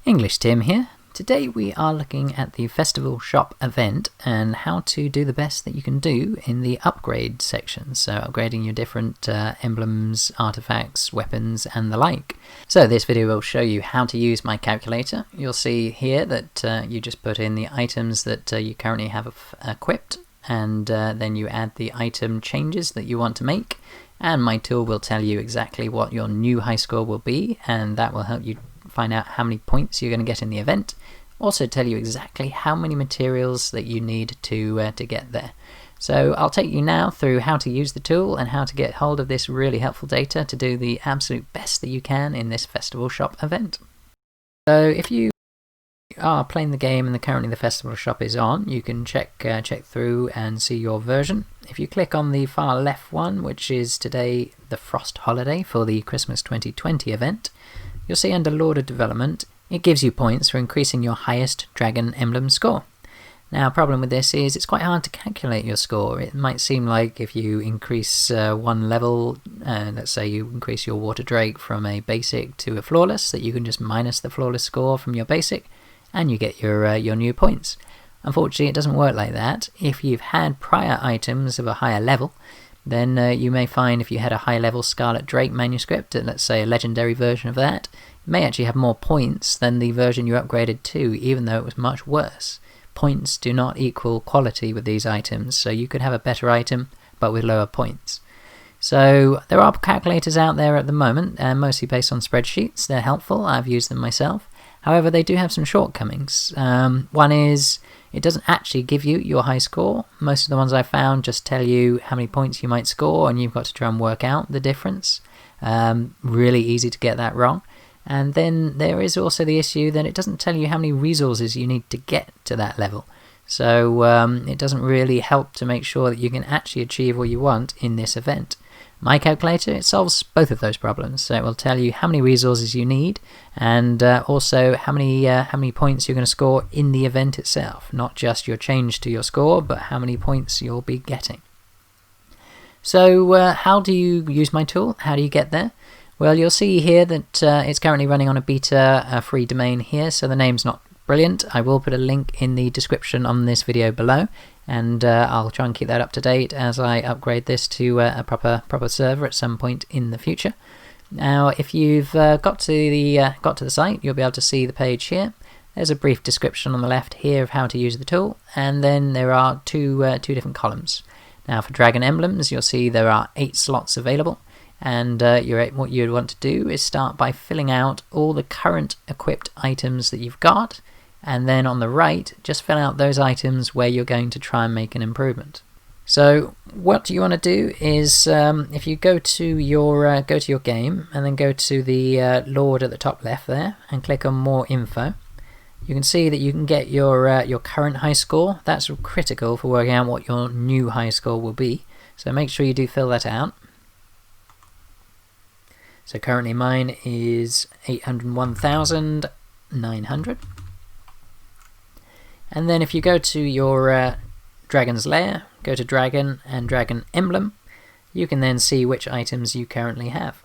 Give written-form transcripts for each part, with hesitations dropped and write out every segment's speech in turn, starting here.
EnglishTim here. Today we are looking at the Festival Shop event and how to do the best that you can do in the upgrade section. So upgrading your different emblems, artifacts, weapons and the like. So this video will show you how to use my calculator. You'll see here that you just put in the items that you currently have equipped, and then you add the item changes that you want to make, and my tool will tell you exactly what your new high score will be, and that will help you find out how many points you're going to get in the event. Also tell you exactly how many materials that you need to get there. So I'll take you now through how to use the tool and how to get hold of this really helpful data to do the absolute best that you can in this Festival Shop event. So if you are playing the game and currently the Festival Shop is on, you can check through and see your version. If you click on the far left one, which is today the Frost Holiday for the Christmas 2020 event, you'll see under Lord of Development, it gives you points for increasing your highest Dragon Emblem score. Now, problem with this is it's quite hard to calculate your score. It might seem like if you increase one level, let's say you increase your Water Drake from a basic to a flawless, that you can just minus the flawless score from your basic and you get your new points. Unfortunately, it doesn't work like that. If you've had prior items of a higher level, then you may find if you had a high-level Scarlet Drake manuscript, let's say a legendary version of that, it may actually have more points than the version you upgraded to, even though it was much worse. Points do not equal quality with these items, so you could have a better item, but with lower points. So there are calculators out there at the moment, mostly based on spreadsheets. They're helpful, I've used them myself. However, they do have some shortcomings. One is, it doesn't actually give you your high score. Most of the ones I found just tell you how many points you might score, and you've got to try and work out the difference. Really easy to get that wrong. And then there is also the issue that it doesn't tell you how many resources you need to get to that level. So it doesn't really help to make sure that you can actually achieve what you want in this event. My calculator, it solves both of those problems. So it will tell you how many resources you need, and also how many points you're going to score in the event itself. Not just your change to your score, but how many points you'll be getting. So how do you use my tool? How do you get there? Well, you'll see here that it's currently running on a beta free domain here, so the name's not brilliant. I will put a link in the description on this video below, and I'll try and keep that up to date as I upgrade this to a proper server at some point in the future. Now, if you've got to the site, you'll be able to see the page here. There's a brief description on the left here of how to use the tool, and then there are two different columns. Now, for Dragon Emblems, you'll see there are 8 slots available. And what you'd want to do is start by filling out all the current equipped items that you've got, and then on the right just fill out those items where you're going to try and make an improvement. So what you want to do is if you go to your game and then go to the Lord at the top left there and click on more info, you can see that you can get your current high score. That's critical for working out what your new high score will be, so make sure you do fill that out. So currently mine is 801,900. And then if you go to your Dragon's Lair, go to Dragon and Dragon Emblem, you can then see which items you currently have.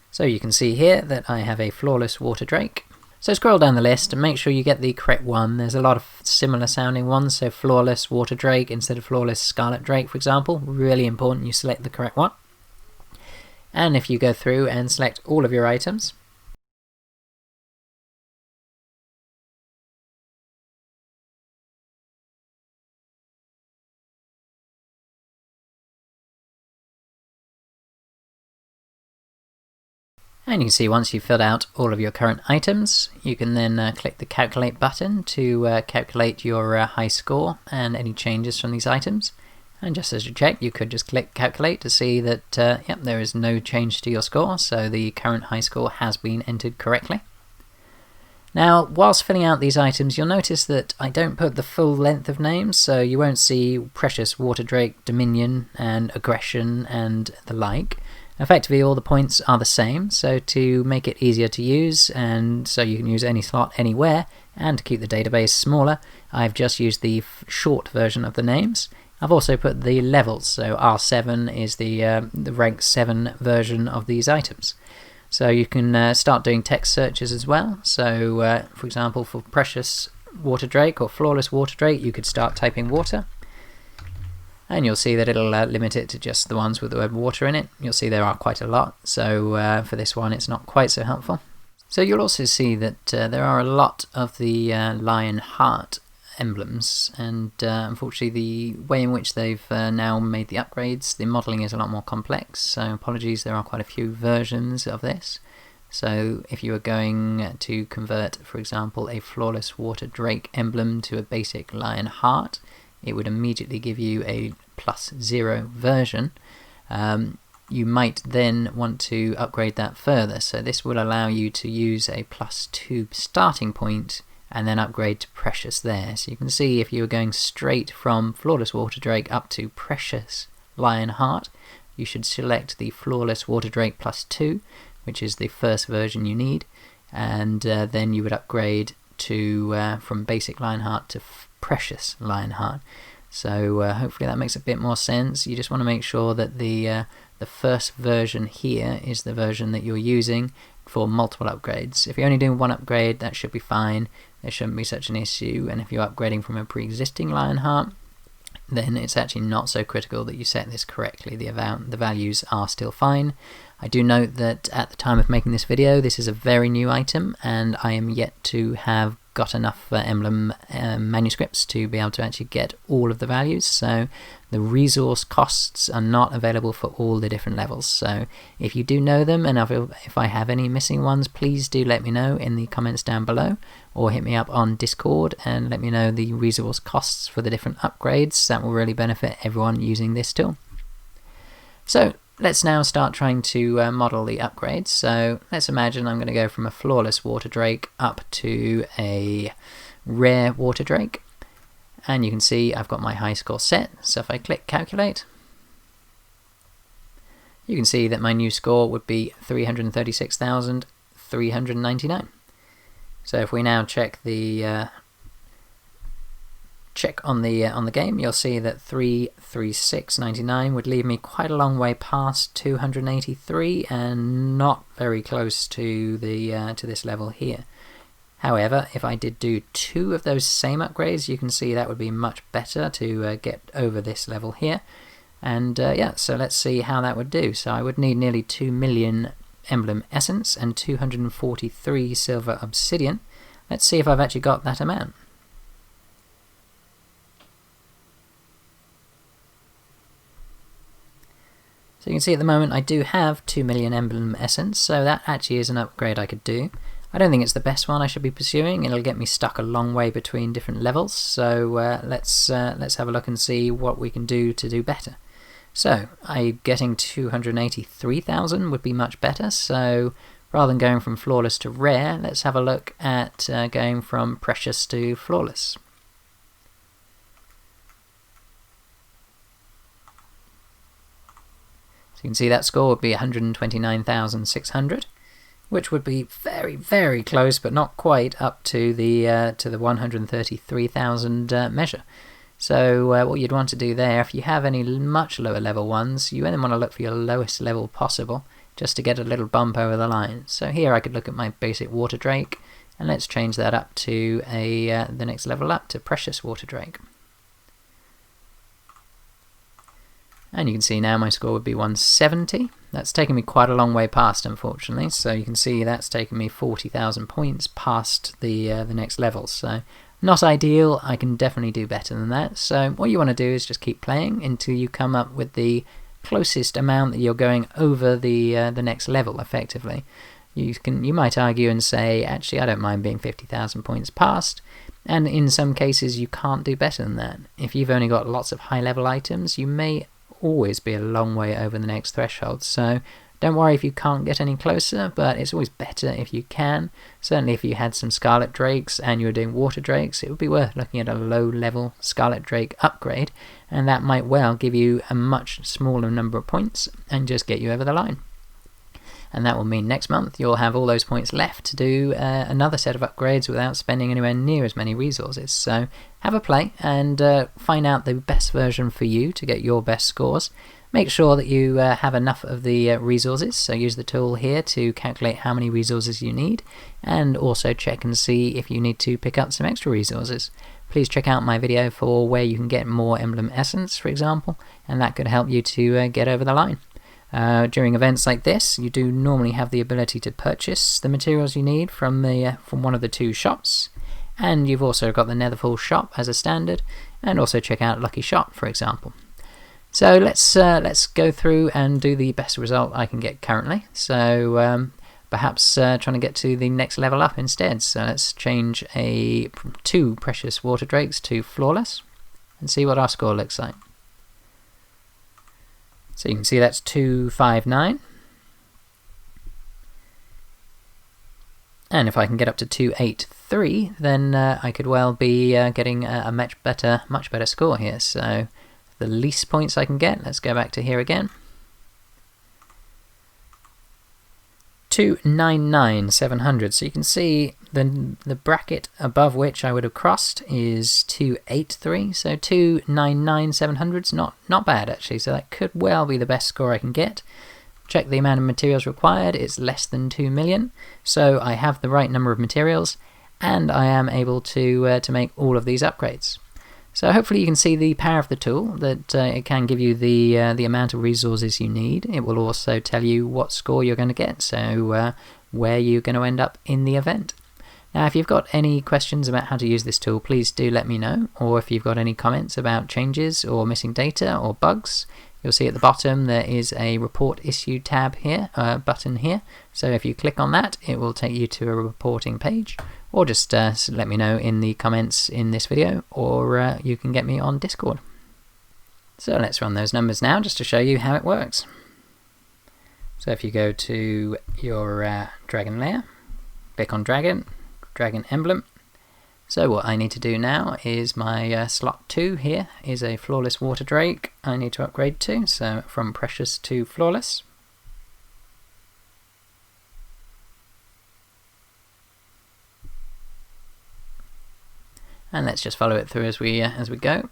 So you can see here that I have a Flawless Water Drake. So scroll down the list and make sure you get the correct one. There's a lot of similar sounding ones, so Flawless Water Drake instead of Flawless Scarlet Drake, for example. Really important you select the correct one. And if you go through and select all of your items, and you can see once you've filled out all of your current items, you can then click the calculate button to calculate your high score and any changes from these items. And just as a check, you could just click calculate to see that yep, there is no change to your score, so the current high score has been entered correctly. Now, whilst filling out these items, you'll notice that I don't put the full length of names, so you won't see Precious Water Drake, Dominion, and Aggression, and the like. Effectively, all the points are the same, so to make it easier to use, and so you can use any slot anywhere, and to keep the database smaller, I've just used the short version of the names. I've also put the levels, so R7 is the rank 7 version of these items. So you can start doing text searches as well. So for example, for Precious Water Drake or Flawless Water Drake, you could start typing water, and you'll see that it'll limit it to just the ones with the word water in it. You'll see there are quite a lot, so for this one it's not quite so helpful. So you'll also see that there are a lot of the lion heart emblems, and unfortunately the way in which they've now made the upgrades, the modelling is a lot more complex, so apologies, there are quite a few versions of this. So if you are going to convert, for example, a Flawless Water Drake emblem to a basic lion heart, it would immediately give you a +0 version. You might then want to upgrade that further, so this will allow you to use a +2 starting point and then upgrade to Precious there. So you can see if you were going straight from Flawless Water Drake up to Precious Lion Heart, you should select the Flawless Water Drake +2, which is the first version you need, and then you would upgrade to from basic Lionheart to Precious Lionheart. So hopefully that makes a bit more sense. You just want to make sure that the first version here is the version that you're using for multiple upgrades. If you're only doing one upgrade, that should be fine. There shouldn't be such an issue, and if you're upgrading from a pre-existing Lionheart, then it's actually not so critical that you set this correctly. The values are still fine. I do note that at the time of making this video, this is a very new item, and I am yet to have got enough emblem manuscripts to be able to actually get all of the values, so the resource costs are not available for all the different levels. So if you do know them, and if I have any missing ones, please do let me know in the comments down below, or hit me up on Discord and let me know the resource costs for the different upgrades. That will really benefit everyone using this tool. So let's now start trying to model the upgrades. So let's imagine I'm going to go from a Flawless Water Drake up to a Rare Water Drake. And you can see I've got my high score set. So if I click Calculate, you can see that my new score would be 336,399. So if we now check the on the game, you'll see that 336.99 would leave me quite a long way past 283 and not very close to the to this level here. However, if I did do 2 of those same upgrades, you can see that would be much better to get over this level here. And yeah, so let's see how that would do. So I would need nearly 2 million emblem essence and 243 silver obsidian. Let's see if I've actually got that amount. So you can see at the moment I do have 2 million emblem essence, so that actually is an upgrade I could do. I don't think it's the best one I should be pursuing. It'll get me stuck a long way between different levels, so let's have a look and see what we can do to do better. So getting 283,000 would be much better, so rather than going from Flawless to Rare, let's have a look at going from Precious to Flawless. So you can see that score would be 129,600, which would be very, very close, but not quite up to the 133,000 measure. So what you'd want to do there, if you have any much lower level ones, you then want to look for your lowest level possible, just to get a little bump over the line. So here I could look at my basic Water Drake, and let's change that up to the next level up to Precious Water Drake. And you can see now my score would be 170. That's taken me quite a long way past, unfortunately. So you can see that's taken me 40,000 points past the next level. So not ideal. I can definitely do better than that. So what you want to do is just keep playing until you come up with the closest amount that you're going over the next level, effectively. You might argue and say, actually, I don't mind being 50,000 points past. And in some cases, you can't do better than that. If you've only got lots of high-level items, you may always be a long way over the next threshold, so don't worry if you can't get any closer, but it's always better if you can. Certainly if you had some Scarlet Drakes and you were doing Water Drakes, it would be worth looking at a low level Scarlet Drake upgrade, and that might well give you a much smaller number of points and just get you over the line. and that will mean next month you'll have all those points left to do another set of upgrades without spending anywhere near as many resources. So have a play and find out the best version for you to get your best scores. Make sure that you have enough of the resources, so use the tool here to calculate how many resources you need, and also check and see if you need to pick up some extra resources. Please check out my video for where you can get more emblem essence, for example, and that could help you to get over the line. During events like this, you do normally have the ability to purchase the materials you need from one of the two shops, and you've also got the Netherfall shop as a standard, and also check out Lucky Shop, for example. So let's go through and do the best result I can get currently. So perhaps trying to get to the next level up instead. So let's change from 2 precious water drakes to flawless and see what our score looks like. So you can see that's 259. And if I can get up to 283, then I could well be getting a much better score here. So the least points I can get, let's go back to here again. 299,700. So you can see the bracket above which I would have crossed is 283. So 299,700 is not bad actually. So that could well be the best score I can get. Check the amount of materials required. It's less than 2 million. So I have the right number of materials, and I am able to make all of these upgrades. So hopefully you can see the power of the tool, that it can give you the amount of resources you need. It will also tell you what score you're going to get, so where you're going to end up in the event. Now if you've got any questions about how to use this tool, please do let me know, or if you've got any comments about changes or missing data or bugs, you'll see at the bottom there is a report issue tab here, button here. So if you click on that, it will take you to a reporting page, or just let me know in the comments in this video, or you can get me on Discord. So let's run those numbers now just to show you how it works. So if you go to your dragon layer, click on Dragon Emblem. So what I need to do now is my slot 2 here is a flawless water drake I need to upgrade to, so from precious to flawless. And let's just follow it through as we go.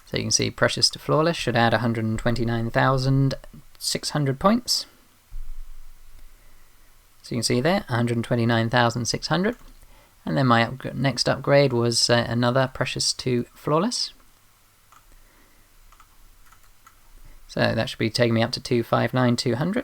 So you can see precious to flawless should add 129,600 points. So you can see there, 129,600. And then my next upgrade was another precious to flawless. So that should be taking me up to 259,200.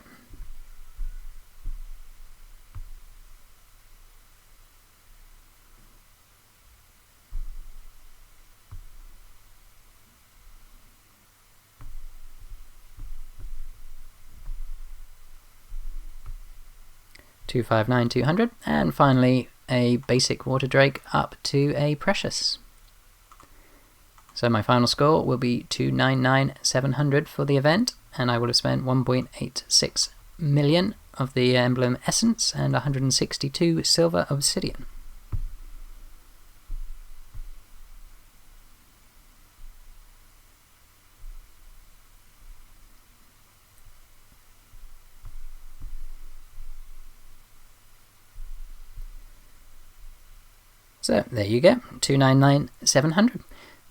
$259,200, and finally a basic water drake up to a precious. So my final score will be 299,700 for the event, and I will have spent 1.86 million of the emblem essence and 162 silver obsidian. So there you go, 299,700.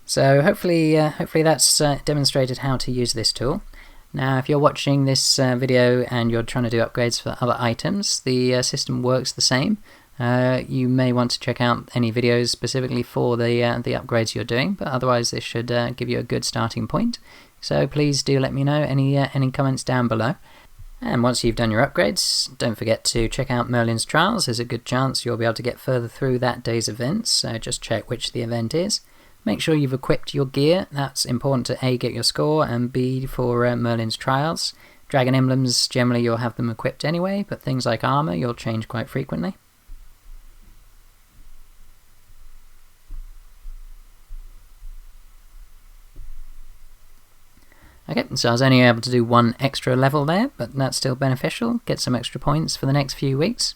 So hopefully that's demonstrated how to use this tool. Now if you're watching this video and you're trying to do upgrades for other items, the system works the same. You may want to check out any videos specifically for the upgrades you're doing, but otherwise this should give you a good starting point. So please do let me know any comments down below. And once you've done your upgrades, don't forget to check out Merlin's Trials. There's a good chance you'll be able to get further through that day's events, so just check which the event is. Make sure you've equipped your gear. That's important to A, get your score, and B, for Merlin's Trials. Dragon Emblems, generally you'll have them equipped anyway, but things like armor you'll change quite frequently. Okay, so I was only able to do one extra level there, but that's still beneficial. Get some extra points for the next few weeks.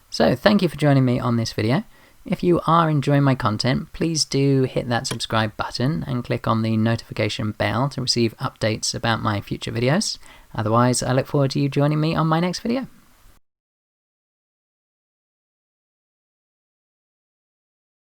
So thank you for joining me on this video. If you are enjoying my content, please do hit that subscribe button and click on the notification bell to receive updates about my future videos. Otherwise, I look forward to you joining me on my next video.